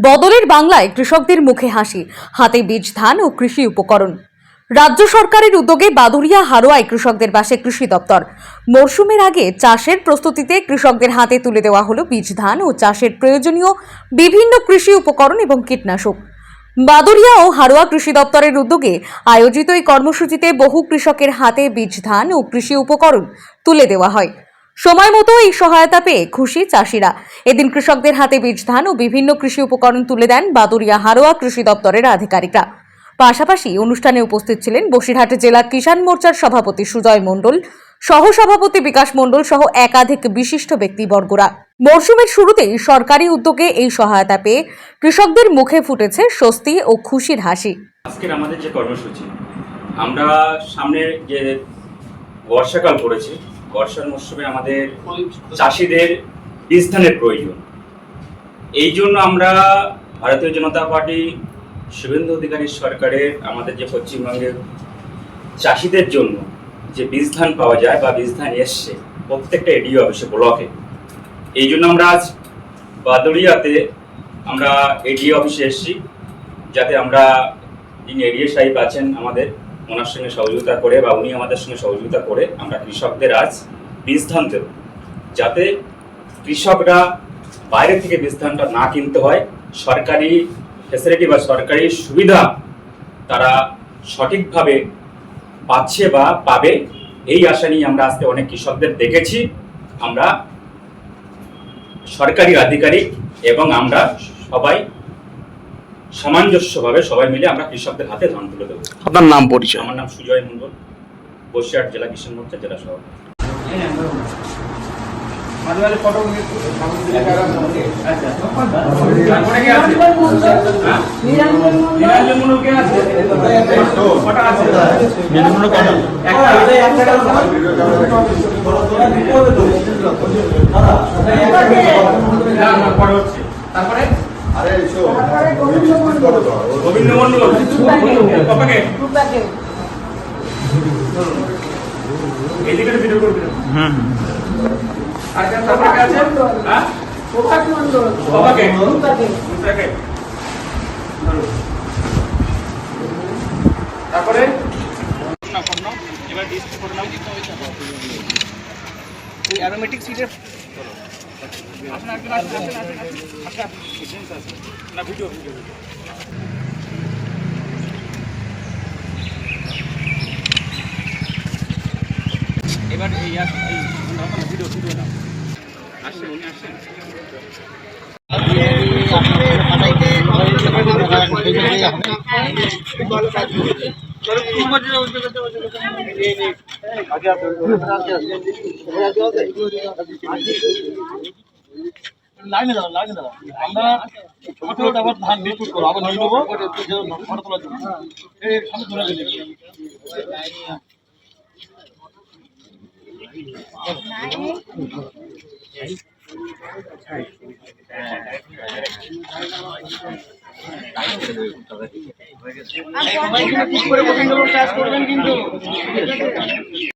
বদলের বাংলায় কৃষকদের মুখে হাসি, হাতে বীজ ধান ও কৃষি উপকরণ। রাজ্য সরকারের উদ্যোগে বাদুড়িয়া হারোয়ায় কৃষকদের পাশে কৃষি দপ্তর। মরশুমের আগে চাষের প্রস্তুতিতে কৃষকদের হাতে তুলে দেওয়া হলো বীজ ধান ও চাষের প্রয়োজনীয় বিভিন্ন কৃষি উপকরণ এবং কীটনাশক। বাদুড়িয়া ও হারোয়া কৃষি দপ্তরের উদ্যোগে আয়োজিত এই কর্মসূচিতে বহু কৃষকের হাতে বীজ ধান ও কৃষি উপকরণ তুলে দেওয়া হয়। সময় মতো এই সহায়তা পেয়ে খুশি চাষিরা। এদিন কৃষকদের হাতে বীজ ধান ও বিভিন্ন কৃষি উপকরণ তুলে দেন বাদুড়িয়া হারোয়া কৃষি দপ্তরের আধিকারিকরা। পাশাপাশি অনুষ্ঠানে উপস্থিত ছিলেন বসিরহাট জেলা কিষাণ মোর্চার সভাপতি সুজয় মণ্ডল, সহসভাপতি বিকাশ মণ্ডল সহ একাধিক বিশিষ্ট ব্যক্তিবর্গরা। মরশুমের শুরুতেই সরকারি উদ্যোগে এই সহায়তা পেয়ে কৃষকদের মুখে ফুটেছে স্বস্তি ও খুশির হাসি। আজকের আমাদের যে কর্মসূচি, আমরা সামনে যে বর্ষাকাল পড়েছে, বর্ষার মরশুমে আমাদের চাষিদের বীজ ধানের প্রয়োজন। এই জন্য আমরা ভারতীয় জনতা পার্টি শুভেন্দু অধিকারী সরকারের আমাদের যে পশ্চিমবঙ্গের চাষিদের জন্য যে বীজ ধান পাওয়া যায় বা বীজ ধান এসছে প্রত্যেকটা এডিও অফিসে, ব্লকে। এই জন্য আমরা আজ বাদুড়িয়াতে আমরা এডিও অফিসে এসেছি, যাতে আমরা যিনি এডিও সাহেব আছেন আমাদের, ওনার সঙ্গে সহযোগিতা করে বা উনি আমাদের সঙ্গে সহযোগিতা করে আমরা কৃষকদের আজ বীজ ধান দেব, যাতে কৃষকরা বাইরে থেকে বীজ ধানটা না কিনতে হয়। সরকারি ফ্যাসিলিটি বা সরকারি সুবিধা তারা সঠিকভাবে পাচ্ছে বা পাবে, এই আশা নিয়ে আমরা আজকে অনেক কৃষকদের দেখেছি। আমরা সরকারি আধিকারিক এবং আমরা সবাই সামঞ্জস্যভাবে সবাই মিলে আমরা কৃষকদের হাতে ধান তুলে দেবো। আপনার নাম পরিচয়? আমার নাম সুজয় মণ্ডল, বসিরহাট জেলা কিষাণ মোর্চা জেলা সভাপতি। তারপরে গোবিন্দ মন্ডল এদিকে ভিডিও করবি। আর তারপরে কে আছে? হ্যাঁ, প্রভাত মন্ডল। বাবাকে তারপরে এবার ডিসপ্লে করে নাও। এই অ্যারোমেটিক সিটের আপনার না ভিডিও এবার এই ভিডিও না আসছে, উনি আসছেন। লাইনে দাঁড়া আমরা ছোট আবার ধান বিস্কুট করবো, আবার নিয়ে নেবো ফটো তোলার জন্য। এই সামনে ধরে গেলে ঠিক করে করবেন কিন্তু